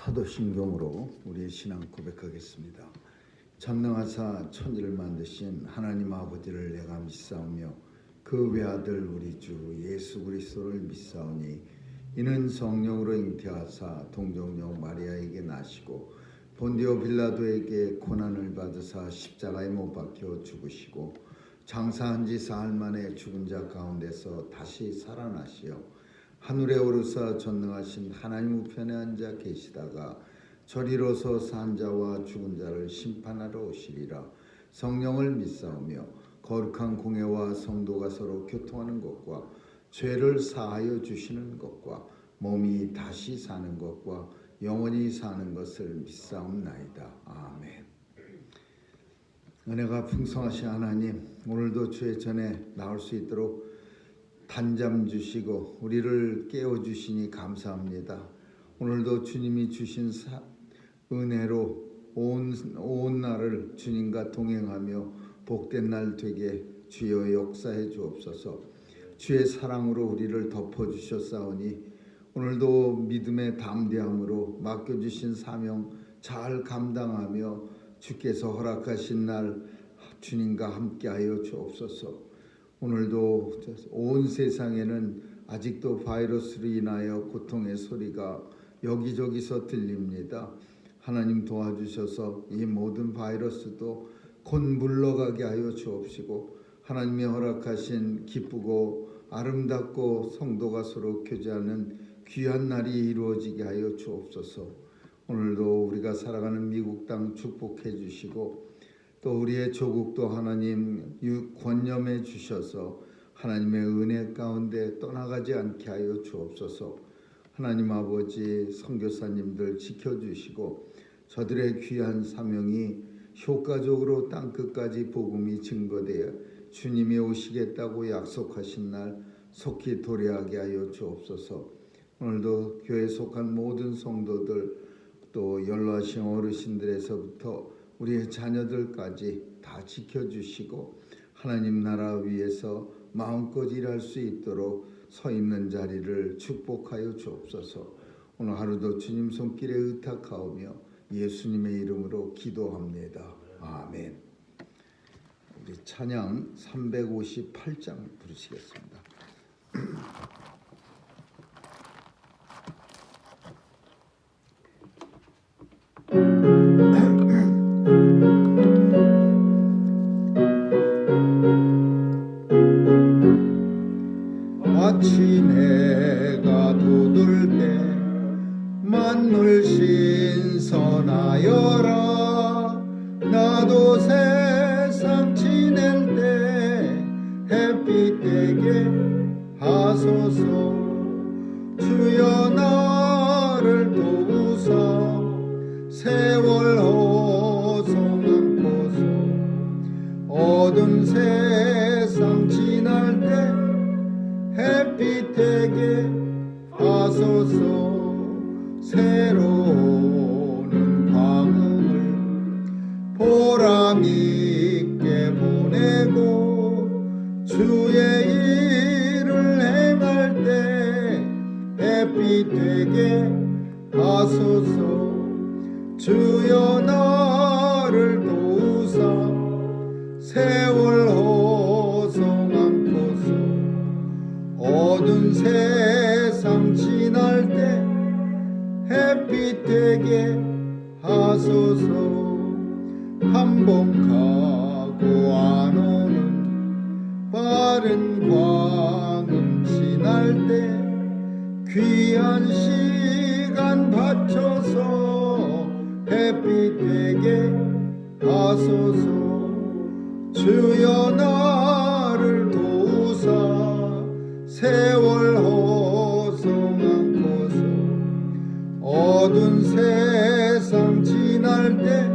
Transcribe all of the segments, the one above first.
사도신경으로 우리의 신앙 고백하겠습니다. 전능하사 천지를 만드신 하나님 아버지를 내가 믿사오며 그 외아들 우리 주 예수 그리스도를 믿사오니 이는 성령으로 잉태하사 동정녀 마리아에게 나시고 본디오 빌라도에게 고난을 받으사 십자가에 못 박혀 죽으시고 장사한 지 사흘 만에 죽은 자 가운데서 다시 살아나시어 하늘에 오르사 전능하신 하나님 우편에 앉아 계시다가 저리로서 산 자와 죽은 자를 심판하러 오시리라. 성령을 믿사오며 거룩한 공회와 성도가 서로 교통하는 것과 죄를 사하여 주시는 것과 몸이 다시 사는 것과 영원히 사는 것을 믿사옵나이다. 아멘. 은혜가 풍성하신 하나님, 오늘도 주의 전에 나올 수 있도록 단잠 주시고 우리를 깨워주시니 감사합니다. 오늘도 주님이 주신 은혜로 온 날을 주님과 동행하며 복된 날 되게 주여 역사해 주옵소서. 주의 사랑으로 우리를 덮어주셨사오니 오늘도 믿음의 담대함으로 맡겨주신 사명 잘 감당하며 주께서 허락하신 날 주님과 함께하여 주옵소서. 오늘도 온 세상에는 아직도 바이러스로 인하여 고통의 소리가 여기저기서 들립니다. 하나님 도와주셔서 이 모든 바이러스도 곧 물러가게 하여 주옵시고 하나님의 허락하신 기쁘고 아름답고 성도가 서로 교제하는 귀한 날이 이루어지게 하여 주옵소서. 오늘도 우리가 살아가는 미국 땅 축복해 주시고 또 우리의 조국도 하나님 권념해 주셔서 하나님의 은혜 가운데 떠나가지 않게 하여 주옵소서. 하나님 아버지 선교사님들 지켜주시고 저들의 귀한 사명이 효과적으로 땅끝까지 복음이 증거되어 주님이 오시겠다고 약속하신 날 속히 도래하게 하여 주옵소서. 오늘도 교회에 속한 모든 성도들 또 연로하신 어르신들에서부터 우리의 자녀들까지 다 지켜주시고 하나님 나라 위에서 마음껏 일할 수 있도록 서 있는 자리를 축복하여 주옵소서. 오늘 하루도 주님 손길에 의탁하오며 예수님의 이름으로 기도합니다. 아멘. 우리 찬양 358장 부르시겠습니다. 아침 해가 돋을 때 만물 신선하여라. 나도 세상 지낼 때 햇빛 되게 하소서. 주여 나를 도우사 세월 호송 않고서 어두운 세상 지날 때 햇빛 되게 하소서. 새로운 광음을 보람 있게 보내고 주의 일을 행할 때 햇빛 되게 하소서. 주여 나를 도우사 세월 호송 않고서 어두운 세상 지날 때 햇빛 되게 하소서. 한 번 가고 안 오는 빠른 광음 지날 때 귀한 시간 바쳐서 햇빛 되게 하소서. 주여 나를 도우사 세월 호송 않고서 어두운 세상 지날 때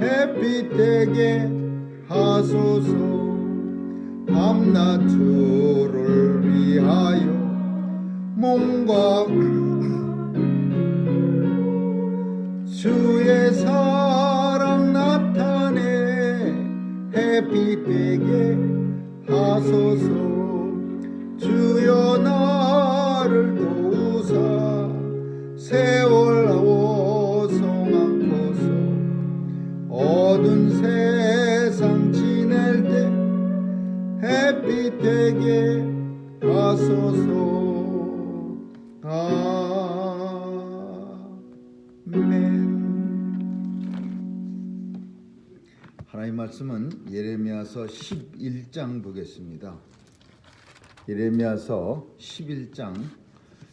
햇빛 되게 하소서. 밤낮 주를 위하여 몸과 주의 사랑 나타내 햇빛 되게 하소서. 주여 나를 도우사 세월 하나님 말씀은 예레미야서 11장 보겠습니다. 예레미야서 11장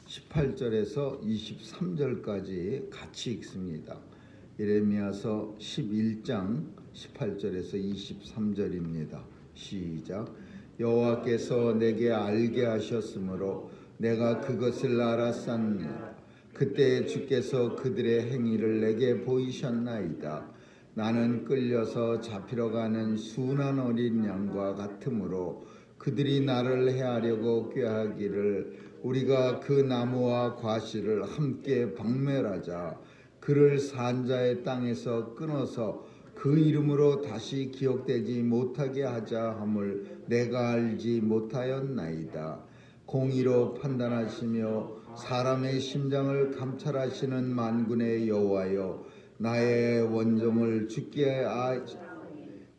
18절에서 23절까지 같이 읽습니다. 예레미야서 11장 18절에서 23절입니다. 시작. 여호와께서 내게 알게 하셨으므로 내가 그것을 알았사오니 그때 주께서 그들의 행위를 내게 보이셨나이다. 나는 끌려서 잡히러 가는 순한 어린 양과 같으므로 그들이 나를 해하려고 꾀하기를 우리가 그 나무와 과실을 함께 박멸하자. 그를 산자의 땅에서 끊어서 그 이름으로 다시 기억되지 못하게 하자 함을 내가 알지 못하였나이다. 공의로 판단하시며 사람의 심장을 감찰하시는 만군의 여호와여, 나의 원정을 주께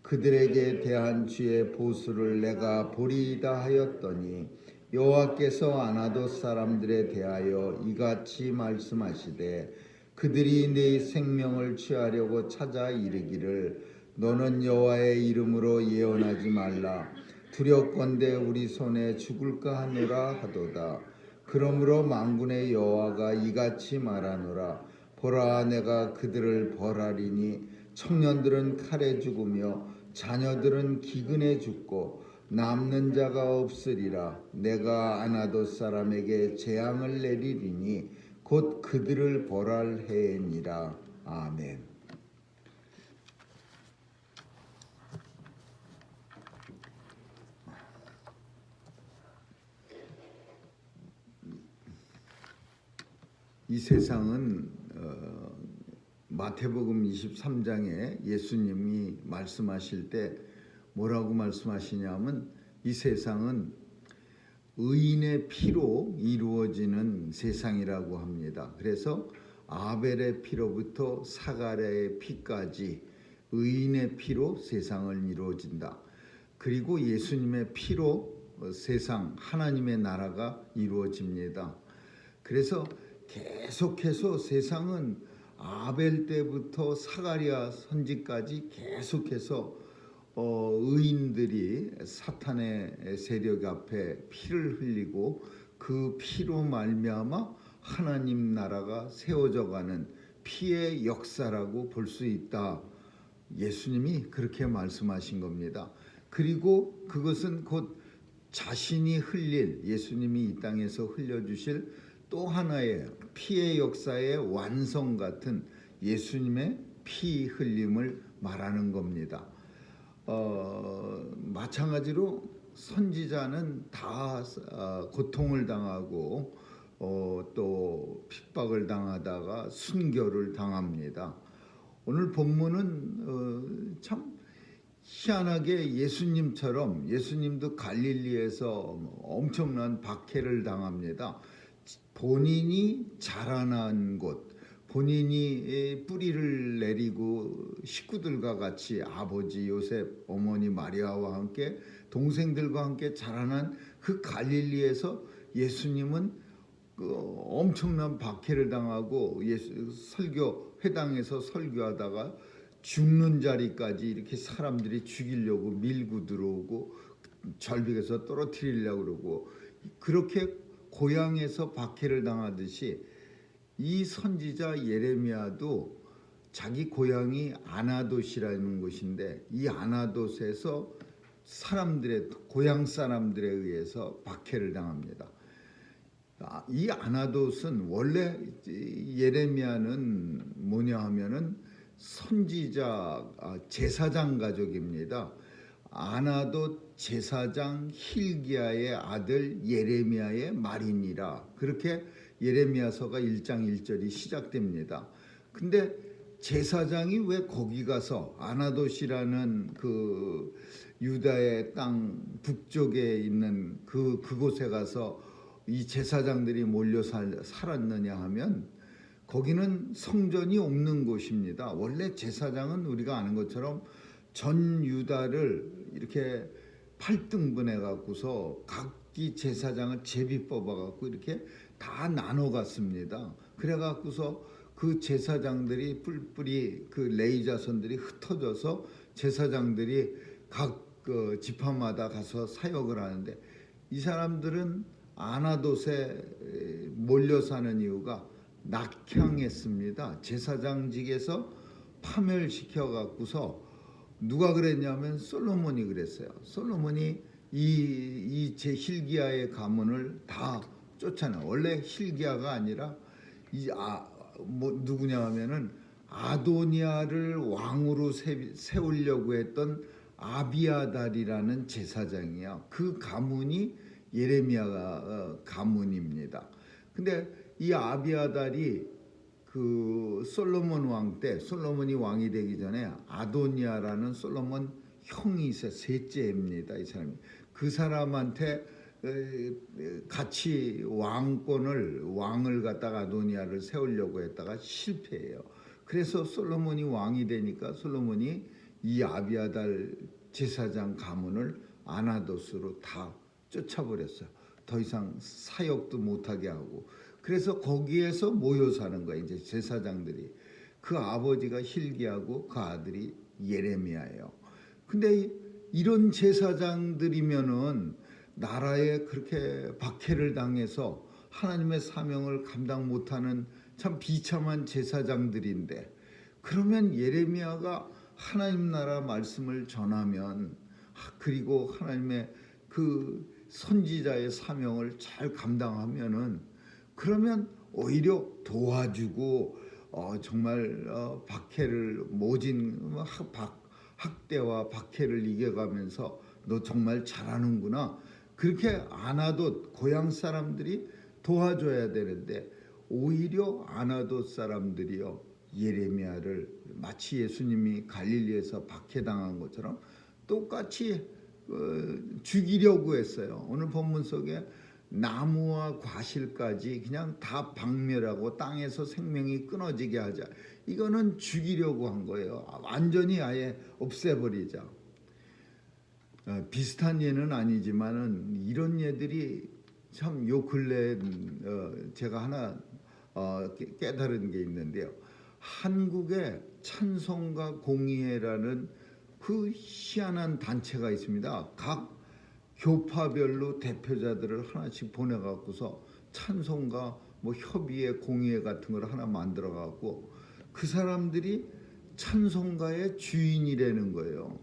그들에게 대한 주의 보수를 내가 보리이다 하였더니 여호와께서 아나돗 사람들에 대하여 이같이 말씀하시되 그들이 네 생명을 취하려고 찾아 이르기를 너는 여호와의 이름으로 예언하지 말라. 두렵건대 우리 손에 죽을까 하노라 하도다. 그러므로 만군의 여호와가 이같이 말하노라. 보라, 내가 그들을 벌하리니 청년들은 칼에 죽으며 자녀들은 기근에 죽고 남는 자가 없으리라. 내가 아나돗 사람에게 재앙을 내리리니 곧 그들을 벌할 해이니라. 아멘. 이 세상은 마태복음 23장에 예수님이 말씀하실 때 뭐라고 말씀하시냐면 이 세상은 의인의 피로 이루어지는 세상이라고 합니다. 그래서 아벨의 피로부터 사가랴의 피까지 의인의 피로 세상을 이루어진다. 그리고 예수님의 피로 세상 하나님의 나라가 이루어집니다. 그래서 계속해서 세상은 아벨 때부터 사가랴 선지까지 계속해서 의인들이 사탄의 세력 앞에 피를 흘리고 그 피로 말미암아 하나님 나라가 세워져가는 피의 역사라고 볼 수 있다. 예수님이 그렇게 말씀하신 겁니다. 그리고 그것은 곧 자신이 흘릴, 예수님이 이 땅에서 흘려주실 또 하나의 피의 역사의 완성 같은 예수님의 피 흘림을 말하는 겁니다. 마찬가지로 선지자는 다 고통을 당하고 또 핍박을 당하다가 순교를 당합니다. 오늘 본문은 참 희한하게 예수님처럼 예수님도 갈릴리에서 엄청난 박해를 당합니다. 본인이 자라난 곳, 본인이 뿌리를 내리고 식구들과 같이 아버지 요셉, 어머니 마리아와 함께 동생들과 함께 자라난 그 갈릴리에서 예수님은 엄청난 박해를 당하고 설교 회당에서 설교하다가 죽는 자리까지 이렇게 사람들이 죽이려고 밀고 들어오고 절벽에서 떨어뜨리려고 그러고 그렇게 고향에서 박해를 당하듯이 이 선지자 예레미야도 자기 고향이 아나돗이라는 곳인데 이 아나돗에서 고향 사람들에 의해서 박해를 당합니다. 이 아나돗은 원래 예레미야는 뭐냐 하면은 선지자 제사장 가족입니다. 아나돗 제사장 힐기야의 아들 예레미야의 말이니라. 그렇게 예레미야서가 1장 1절이 시작됩니다. 근데 제사장이 왜 거기 가서 아나돗이라는 그 유다의 땅 북쪽에 있는 그곳에 가서 이 제사장들이 몰려 살았느냐 하면 거기는 성전이 없는 곳입니다. 원래 제사장은 우리가 아는 것처럼 전 유다를 이렇게 8등분해 갖고서 각기 제사장을 제비 뽑아 갖고 이렇게 다 나눠 갔습니다. 그래 갖고서 그 제사장들이 뿔뿔이 그 레이자선들이 흩어져서 제사장들이 각 그 지파마다 가서 사역을 하는데, 이 사람들은 아나돗에 몰려 사는 이유가 낙향했습니다. 제사장직에서 파멸시켜 갖고서 누가 그랬냐면 솔로몬이 그랬어요. 솔로몬이 이 제 hil기야의 가문을 다 쫓아내. 원래 hil기야가 아니라 누구냐 하면은 아도니아를 왕으로 세우려고 했던 아비아달이라는 제사장이야. 그 가문이 예레미야 가문입니다. 근데 이 아비아달이 그 솔로몬 왕 때, 솔로몬이 왕이 되기 전에 아도니아라는 솔로몬 형이 있어요. 셋째입니다. 이 사람이. 그 사람한테 같이 왕을 갖다가 아도니아를 세우려고 했다가 실패해요. 그래서 솔로몬이 왕이 되니까 솔로몬이 이 아비아달 제사장 가문을 아나돗으로 다 쫓아버렸어요. 더 이상 사역도 못하게 하고. 그래서 거기에서 모여 사는 거예요. 이제 제사장들이. 그 아버지가 hil기야고 그 아들이 예레미야예요. 근데 이런 제사장들이면은 나라에 그렇게 박해를 당해서 하나님의 사명을 감당 못하는 참 비참한 제사장들인데, 그러면 예레미야가 하나님 나라 말씀을 전하면, 그리고 하나님의 그 선지자의 사명을 잘 감당하면은, 그러면 오히려 도와주고 정말 박해를 모진 학대와 박해를 이겨가면서 너 정말 잘하는구나, 그렇게 아나돗 고향 사람들이 도와줘야 되는데, 오히려 아나돗 사람들이요 예레미야를 마치 예수님이 갈릴리에서 박해당한 것처럼 똑같이 죽이려고 했어요. 오늘 본문 속에 나무와 과실까지 그냥 다 박멸하고 땅에서 생명이 끊어지게 하자, 이거는 죽이려고 한 거예요. 완전히 아예 없애버리자. 비슷한 예는 아니지만은 이런 예들이 참 요 근래 제가 하나 깨달은 게 있는데요. 한국에 찬송가 공의회라는 그 희한한 단체가 있습니다. 각 교파별로 대표자들을 하나씩 보내갖고서 찬송가 협의회 공의회 같은 걸 하나 만들어갖고 그 사람들이 찬송가의 주인이라는 거예요.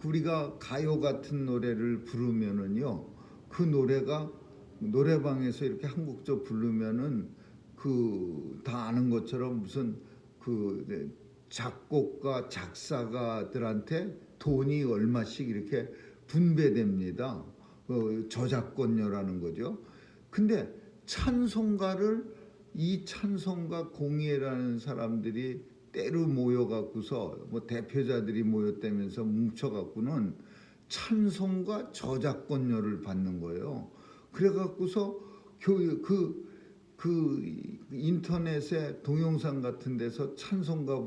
우리가 가요 같은 노래를 부르면은요, 그 노래가 노래방에서 이렇게 한 곡조 부르면은 다 아는 것처럼 무슨 작곡가 작사가들한테 돈이 얼마씩 이렇게 분배됩니다. 저작권료라는 거죠. 근데 이 찬송가 공예라는 사람들이 때로 모여갖고서 대표자들이 모였다면서 뭉쳐갖고는 찬송가 저작권료를 받는 거예요. 그래갖고서 인터넷에 동영상 같은 데서 찬송가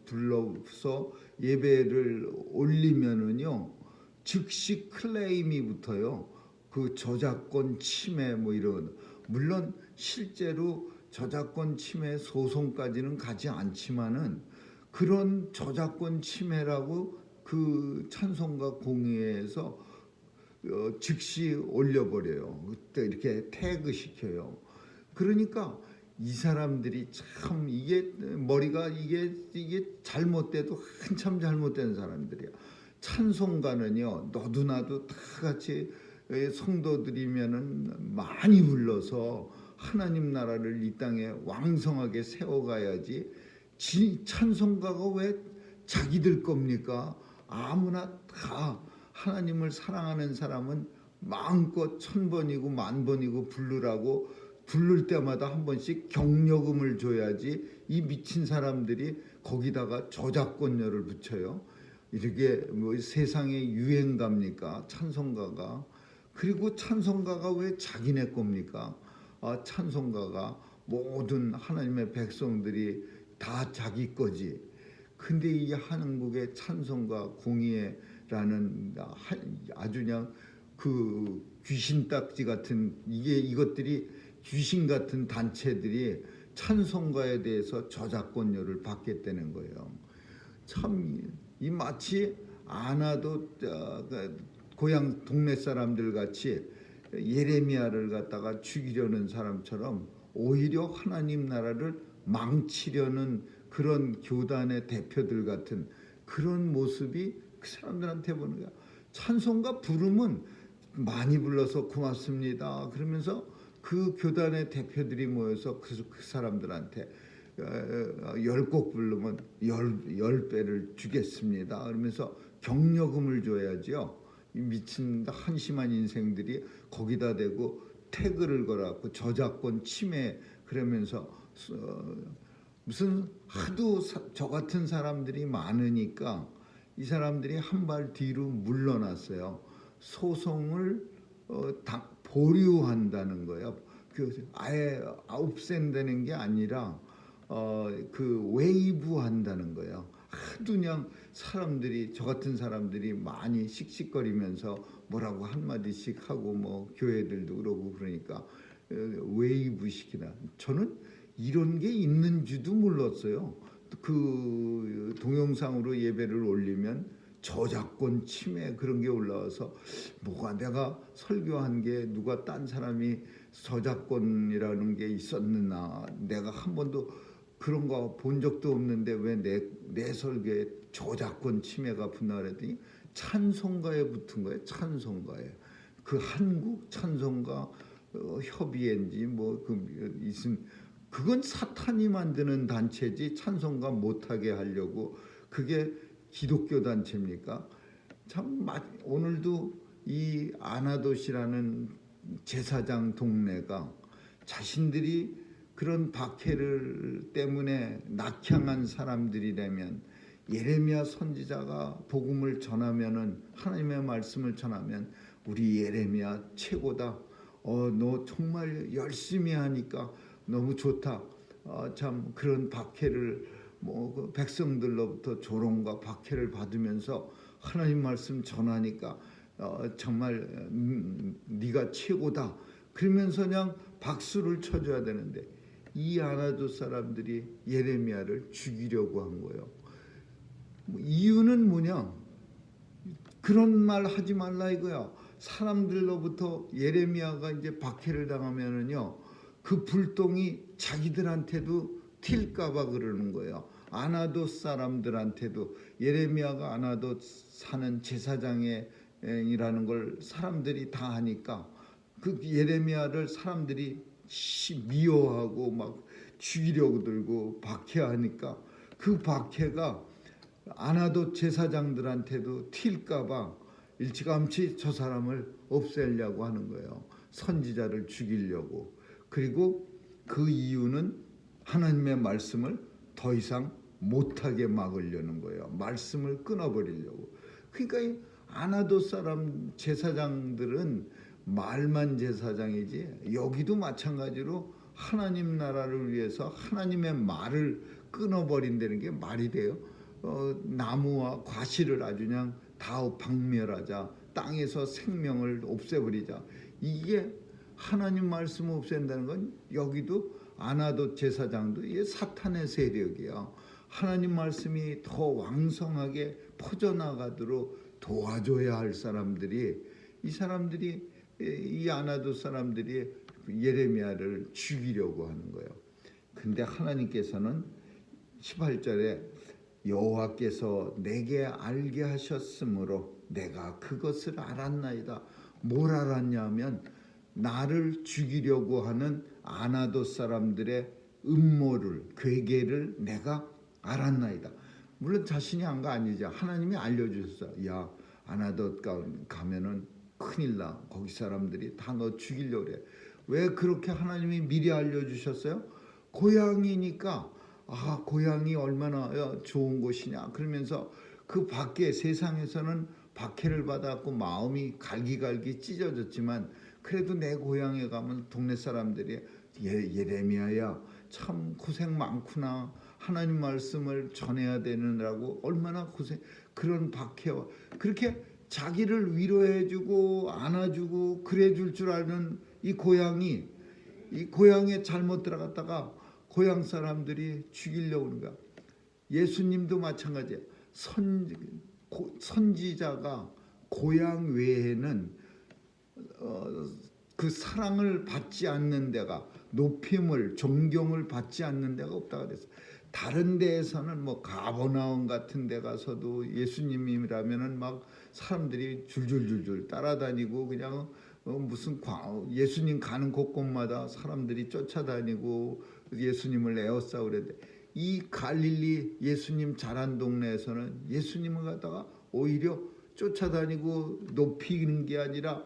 불러서 예배를 올리면은요, 즉시 클레임이 붙어요. 그 저작권 침해 이런. 물론 실제로 저작권 침해 소송까지는 가지 않지만은 그런 저작권 침해라고 그 찬송가 공회에서 즉시 올려버려요. 그때 이렇게 태그 시켜요. 그러니까 이 사람들이 참 머리가 이게 잘못돼도 한참 잘못된 사람들이야. 찬송가는요, 너도 나도 다 같이 성도들이면은 많이 불러서 하나님 나라를 이 땅에 왕성하게 세워가야지. 찬송가가 왜 자기들 겁니까? 아무나 다 하나님을 사랑하는 사람은 마음껏 1000번이고 10,000번이고 부르라고, 부를 때마다 한 번씩 경력음을 줘야지. 이 미친 사람들이 거기다가 저작권료를 붙여요. 이렇게 세상의 유행가입니까? 찬송가가. 그리고 찬송가가 왜 자기네 겁니까? 찬송가가 모든 하나님의 백성들이 다 자기 거지. 근데 이 한국의 찬송가 공의회라는 아주 그냥 귀신 딱지 같은 이것들이 귀신 같은 단체들이 찬송가에 대해서 저작권료를 받겠다는 거예요. 참 이 마치 아나도 고향 동네 사람들 같이 예레미야를 갖다가 죽이려는 사람처럼 오히려 하나님 나라를 망치려는 그런 교단의 대표들 같은 그런 모습이 그 사람들한테 보는 거야. 찬송가 부르면 많이 불러서 고맙습니다 그러면서 그 교단의 대표들이 모여서 그 사람들한테 10곡 부르면 10배를 주겠습니다 그러면서 격려금을 줘야지요. 이 미친 한심한 인생들이 거기다 대고 태그를 걸어갖고 저작권 침해 그러면서 무슨 하도 저 같은 사람들이 많으니까 이 사람들이 한 발 뒤로 물러났어요. 소송을 보류한다는 거예요. 아예 없앤다는 게 아니라 그 웨이브한다는 거예요. 하도 그냥 사람들이 저 같은 사람들이 많이 씩씩거리면서 뭐라고 한마디씩 하고 뭐 교회들도 그러고 그러니까 웨이브식이다. 저는 이런 게 있는 줄도 몰랐어요. 그 동영상으로 예배를 올리면 저작권 침해 그런 게 올라와서 뭐가 내가 설교한 게 누가 딴 사람이 저작권이라는 게 있었느냐 내가 한 번도 그런 거 본 적도 없는데 왜 내 설교에 저작권 침해가 붙나 그랬더니 찬송가에 붙은 거예요. 찬송가에 그 한국 찬송가 협의회인지 뭐 그 있음 그건 사탄이 만드는 단체지 찬송가 못하게 하려고 그게 기독교 단체입니까? 참 오늘도 이 아나돗이라는 제사장 동네가 자신들이 그런 박해를 때문에 낙향한 사람들이라면 예레미야 선지자가 복음을 전하면은 하나님의 말씀을 전하면 우리 예레미야 최고다. 너 정말 열심히 하니까 너무 좋다. 참 그런 박해를 그 백성들로부터 조롱과 박해를 받으면서 하나님 말씀 전하니까 정말 네가 최고다. 그러면서 그냥 박수를 쳐줘야 되는데 이 아나돗 사람들이 예레미야를 죽이려고 한 거예요. 이유는 뭐냐? 그런 말 하지 말라 이거야. 사람들로부터 예레미야가 이제 박해를 당하면은요, 그 불똥이 자기들한테도 튈까봐 그러는 거예요. 아나돗 사람들한테도 예레미야가 아나돗 사는 제사장이라는 걸 사람들이 다 하니까 그 예레미야를 사람들이 미워하고 막 죽이려고 들고 박해하니까 그 박해가 아나돗 제사장들한테도 튈까봐 일찌감치 저 사람을 없애려고 하는 거예요. 선지자를 죽이려고. 그리고 그 이유는 하나님의 말씀을 더 이상 못하게 막으려는 거예요. 말씀을 끊어버리려고. 그러니까 이 아나돗 사람 제사장들은 말만 제사장이지 여기도 마찬가지로 하나님 나라를 위해서 하나님의 말을 끊어버린다는 게 말이 돼요? 나무와 과실을 아주 그냥 다 박멸하자. 땅에서 생명을 없애버리자. 이게 하나님 말씀을 없앤다는 건 여기도 아나돗 제사장도 이게 사탄의 세력이야. 하나님 말씀이 더 왕성하게 퍼져나가도록 도와줘야 할 사람들이 이 아나돗 사람들이 예레미야를 죽이려고 하는 거예요. 근데 하나님께서는 18절에 여호와께서 내게 알게 하셨으므로 내가 그것을 알았나이다. 뭘 알았냐면 나를 죽이려고 하는 아나돗 사람들의 음모를 괴계를 내가 알았나이다. 물론 자신이 한 거 아니죠. 하나님이 알려주셨어. 야 아나돗 가면은 큰일 나. 거기 사람들이 다 너 죽이려고 그래. 왜 그렇게 하나님이 미리 알려주셨어요? 고향이니까 고향이 얼마나 좋은 곳이냐 그러면서 그 밖에 세상에서는 박해를 받았고 마음이 갈기갈기 찢어졌지만 그래도 내 고향에 가면 동네 사람들이 예레미야야 참 고생 많구나. 하나님 말씀을 전해야 되느라고 얼마나 고생 그런 박해와 그렇게 자기를 위로해주고 안아주고 그래줄 줄 아는 이 고향에 잘못 들어갔다가 고향 사람들이 죽이려고 하는 거야. 예수님도 마찬가지야. 선지자가 고향 외에는 그 사랑을 받지 않는 데가, 높임을, 존경을 받지 않는 데가 없다고 그랬어. 다른 데에서는 뭐 가버나움 같은 데 가서도 예수님이라면은 막 사람들이 줄줄줄줄 따라다니고 그냥 무슨 예수님 가는 곳곳마다 사람들이 쫓아다니고 예수님을 에워싸고 그랬는데, 이 갈릴리 예수님 자란 동네에서는 예수님을 갖다가 오히려 쫓아다니고 높이는 게 아니라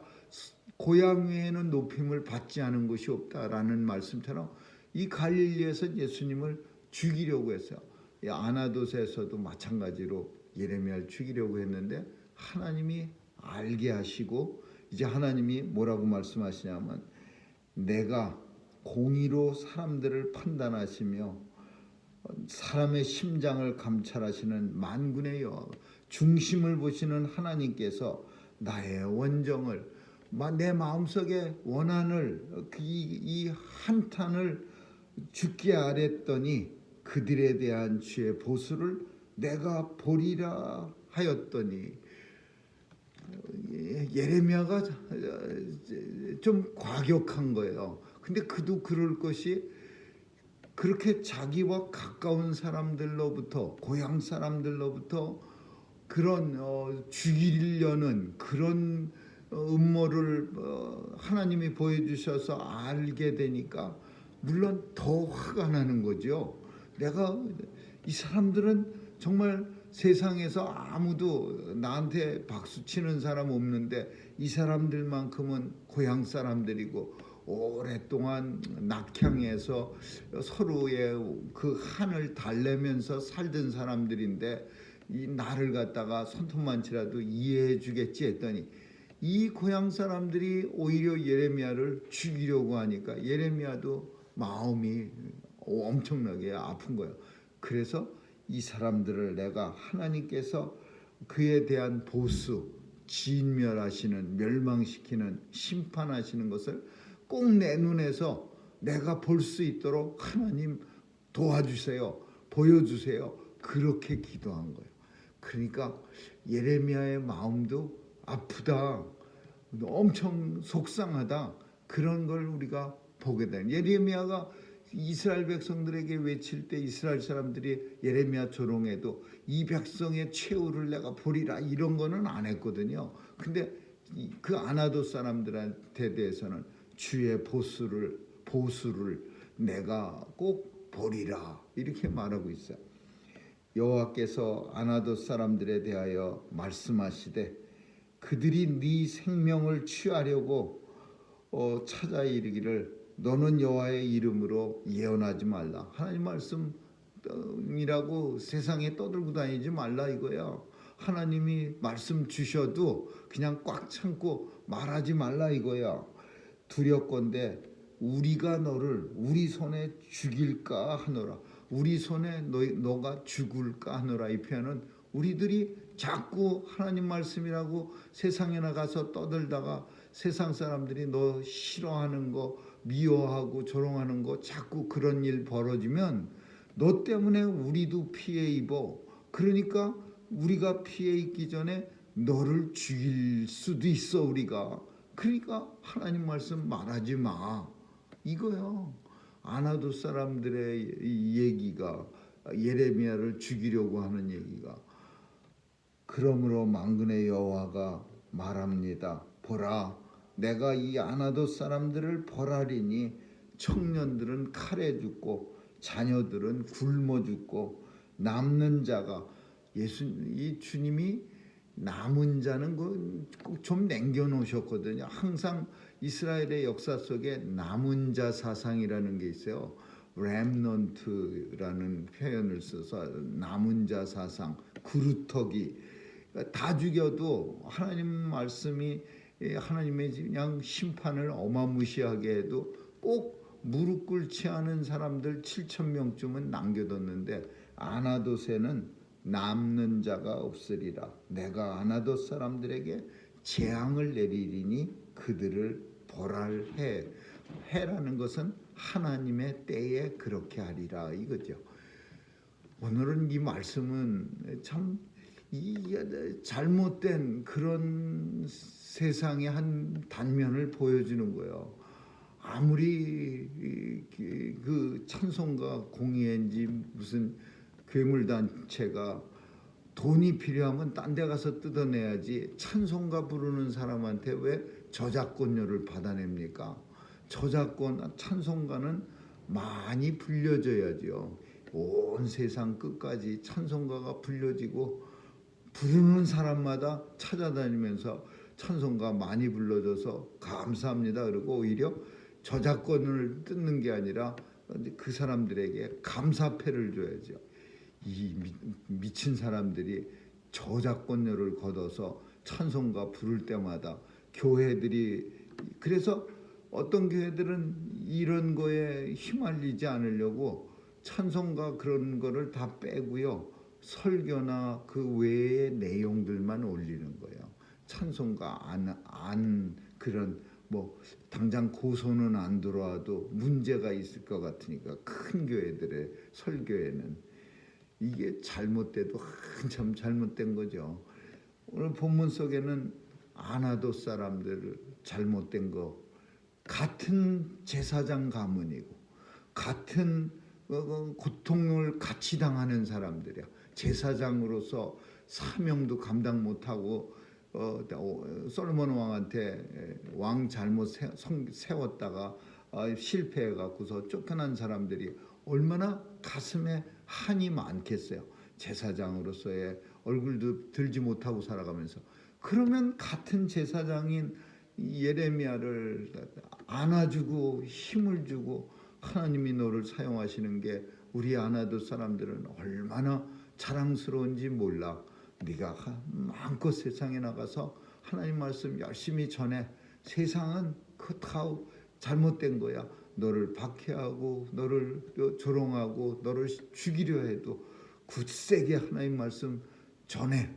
고향 외에는 높임을 받지 않은 곳이 없다라는 말씀처럼 이 갈릴리에서 예수님을 죽이려고 했어요. 아나돗에서도 마찬가지로 예레미야를 죽이려고 했는데 하나님이 알게 하시고, 이제 하나님이 뭐라고 말씀하시냐면, 내가 공의로 사람들을 판단하시며 사람의 심장을 감찰하시는 만군의 여호와, 중심을 보시는 하나님께서 나의 원정을, 내 마음속의 원한을, 이 한탄을 죽게 아랬더니 그들에 대한 주의 보수를 내가 보리라 하였더니, 예레미야가 좀 과격한 거예요. 근데 그도 그럴 것이, 그렇게 자기와 가까운 사람들로부터, 고향 사람들로부터 그런 죽이려는 그런 음모를 하나님이 보여주셔서 알게 되니까 물론 더 화가 나는 거죠. 내가, 이 사람들은 정말 세상에서 아무도 나한테 박수 치는 사람 없는데 이 사람들만큼은 고향 사람들이고 오랫동안 낙향에서 서로의 그 한을 달래면서 살던 사람들인데 이 나를 갖다가 손톱만치라도 이해해 주겠지 했더니, 이 고향 사람들이 오히려 예레미야를 죽이려고 하니까 예레미야도 마음이 엄청나게 아픈 거예요. 그래서 이 사람들을 내가, 하나님께서 그에 대한 보수, 진멸하시는, 멸망시키는, 심판하시는 것을 꼭 내 눈에서 내가 볼 수 있도록 하나님 도와주세요, 보여주세요, 그렇게 기도한 거예요. 그러니까 예레미야의 마음도 아프다, 엄청 속상하다, 그런 걸 우리가 보게 돼요. 예레미야가 이스라엘 백성들에게 외칠 때 이스라엘 사람들이 예레미야 조롱해도 이 백성의 최후를 내가 보리라 이런 거는 안 했거든요. 근데 그 아나돗 사람들한테 대해서는 주의 보수를 내가 꼭 보리라 이렇게 말하고 있어요. 여호와께서 아나돗 사람들에 대하여 말씀하시되 그들이 네 생명을 취하려고 찾아 이르기를 너는 여호와의 이름으로 예언하지 말라. 하나님 말씀이라고 세상에 떠들고 다니지 말라 이거야. 하나님이 말씀 주셔도 그냥 꽉 참고 말하지 말라 이거야. 두렵건대 우리가 너를 우리 손에 죽일까 하노라. 우리 손에 너가 죽을까 하노라. 이 표현은 우리들이 자꾸 하나님 말씀이라고 세상에 나가서 떠들다가 세상 사람들이 너 싫어하는 거, 미워하고 조롱하는 거, 자꾸 그런 일 벌어지면 너 때문에 우리도 피해 입어. 그러니까 우리가 피해 입기 전에 너를 죽일 수도 있어 우리가. 그러니까 하나님 말씀 말하지 마 이거요. 아나돗 사람들의 이 얘기가, 예레미야를 죽이려고 하는 얘기가, 그러므로 만군의 여호와가 말합니다. 보라, 내가 이 아나돗 사람들을 벌하리니 청년들은 칼에 죽고 자녀들은 굶어 죽고 남는 자가, 이 주님이 남은 자는 꼭 좀 남겨놓으셨거든요. 항상 이스라엘의 역사 속에 남은 자 사상이라는 게 있어요. 렘넌트라는 표현을 써서 남은 자 사상, 그루터기, 다 죽여도 하나님 말씀이, 하나님의 그냥 심판을 어마무시하게 해도 꼭 무릎 꿇지 않은 사람들 7,000명쯤은 남겨뒀는데 아나돗에는 남는 자가 없으리라. 내가 아나돗 사람들에게 재앙을 내리리니 그들을 벌할 해. 해라는 것은 하나님의 때에 그렇게 하리라 이거죠. 오늘은 이 말씀은 참 잘못된 그런 세상의 한 단면을 보여주는 거예요. 아무리 그 찬송가 공예인지 무슨 괴물단체가 돈이 필요하면 딴 데 가서 뜯어내야지 찬송가 부르는 사람한테 왜 저작권료를 받아냅니까? 찬송가는 많이 불려져야죠. 온 세상 끝까지 찬송가가 불려지고 부르는 사람마다 찾아다니면서 찬송가 많이 불러줘서 감사합니다. 그리고 오히려 저작권을 뜯는 게 아니라 그 사람들에게 감사패를 줘야죠. 이 미친 사람들이 저작권료를 걷어서 찬송가 부를 때마다 교회들이, 그래서 어떤 교회들은 이런 거에 휘말리지 않으려고 찬송가 그런 거를 다 빼고요, 설교나 그 외의 내용들만 올리는 거예요. 찬송가 안 그런 뭐 당장 고소는 안 들어와도 문제가 있을 것 같으니까 큰 교회들의 설교에는 이게 잘못돼도 한참 잘못된 거죠. 오늘 본문 속에는 아나도 사람들 잘못된 거, 같은 제사장 가문이고 같은 고통을 같이 당하는 사람들이야. 제사장으로서 사명도 감당 못하고 솔로몬 왕한테 왕 잘못 세웠다가 실패해갖고서 쫓겨난 사람들이 얼마나 가슴에 한이 많겠어요. 제사장으로서의 얼굴도 들지 못하고 살아가면서. 그러면 같은 제사장인 예레미야를 안아주고 힘을 주고 하나님이 너를 사용하시는 게 우리 아나도 사람들은 얼마나 자랑스러운지 몰라. 네가 마음껏 세상에 나가서 하나님 말씀 열심히 전해. 세상은 그 다 잘못된 거야. 너를 박해하고 너를 조롱하고 너를 죽이려 해도 굳세게 하나님 말씀 전해.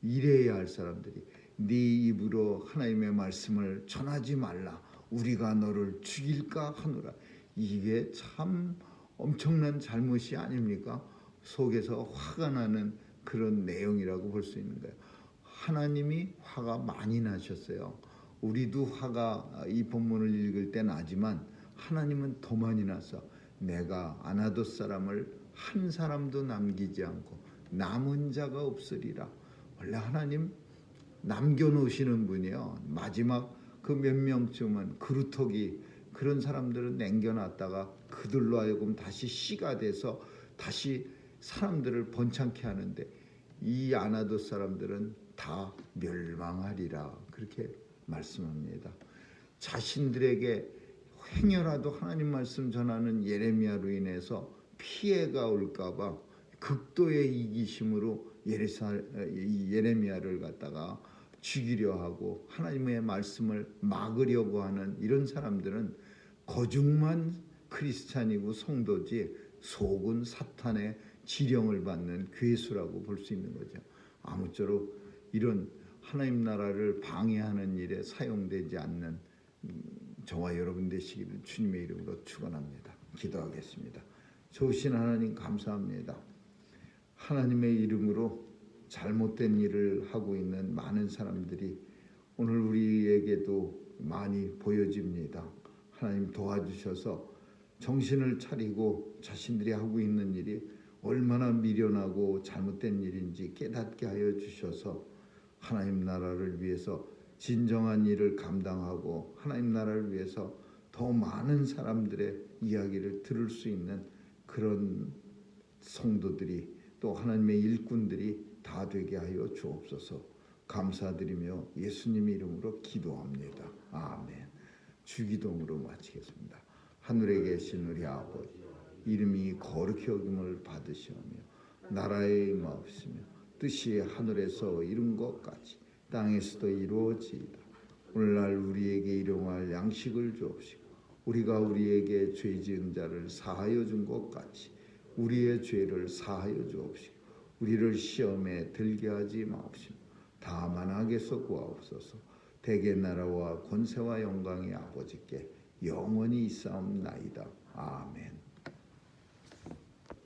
이래야 할 사람들이 네 입으로 하나님의 말씀을 전하지 말라. 우리가 너를 죽일까 하노라. 이게 참 엄청난 잘못이 아닙니까? 속에서 화가 나는 그런 내용이라고 볼 수 있는 거예요. 하나님이 화가 많이 나셨어요. 우리도 화가 이 본문을 읽을 때 나지만 하나님은 더 많이 나서 내가 아나도 사람을 한 사람도 남기지 않고 남은 자가 없으리라. 원래 하나님 남겨놓으시는 분이요. 마지막 그 몇 명쯤은 그루터기 그런 사람들은 남겨놨다가 그들로 하여금 다시 씨가 돼서 다시 사람들을 번창케 하는데 이 아나도 사람들은 다 멸망하리라 그렇게 말씀합니다. 자신들에게 행여라도 하나님 말씀 전하는 예레미야로 인해서 피해가 올까봐 극도의 이기심으로 예레미야를 갖다가 죽이려 하고 하나님의 말씀을 막으려고 하는 이런 사람들은 거중만 크리스찬이고 성도지 속은 사탄의 지령을 받는 괴수라고 볼 수 있는 거죠. 아무쪼록 이런 하나님 나라를 방해하는 일에 사용되지 않는 저와 여러분 되시기를 주님의 이름으로 축원합니다. 기도하겠습니다. 좋으신 하나님 감사합니다. 하나님의 이름으로 잘못된 일을 하고 있는 많은 사람들이 오늘 우리에게도 많이 보여집니다. 하나님 도와주셔서 정신을 차리고 자신들이 하고 있는 일이 얼마나 미련하고 잘못된 일인지 깨닫게 하여 주셔서 하나님 나라를 위해서 진정한 일을 감당하고 하나님 나라를 위해서 더 많은 사람들의 이야기를 들을 수 있는 그런 성도들이 또 하나님의 일꾼들이 다 되게 하여 주옵소서. 감사드리며 예수님의 이름으로 기도합니다. 아멘. 주기도문으로 마치겠습니다. 하늘에 계신 우리 아버지, 이름이 거룩히 여김을 받으시오며 나라의 임하옵시며 뜻이 하늘에서 이룬 것 같이 땅에서도 이루어지이다. 오늘날 우리에게 일용할 양식을 주옵시고 우리가 우리에게 죄 지은 자를 사하여 준 것 같이 우리의 죄를 사하여 주옵시고 우리를 시험에 들게 하지 마옵시며 다만 악에서 구하옵소서. 대개 나라와 권세와 영광이 아버지께 영원히 있사옵나이다. 아멘.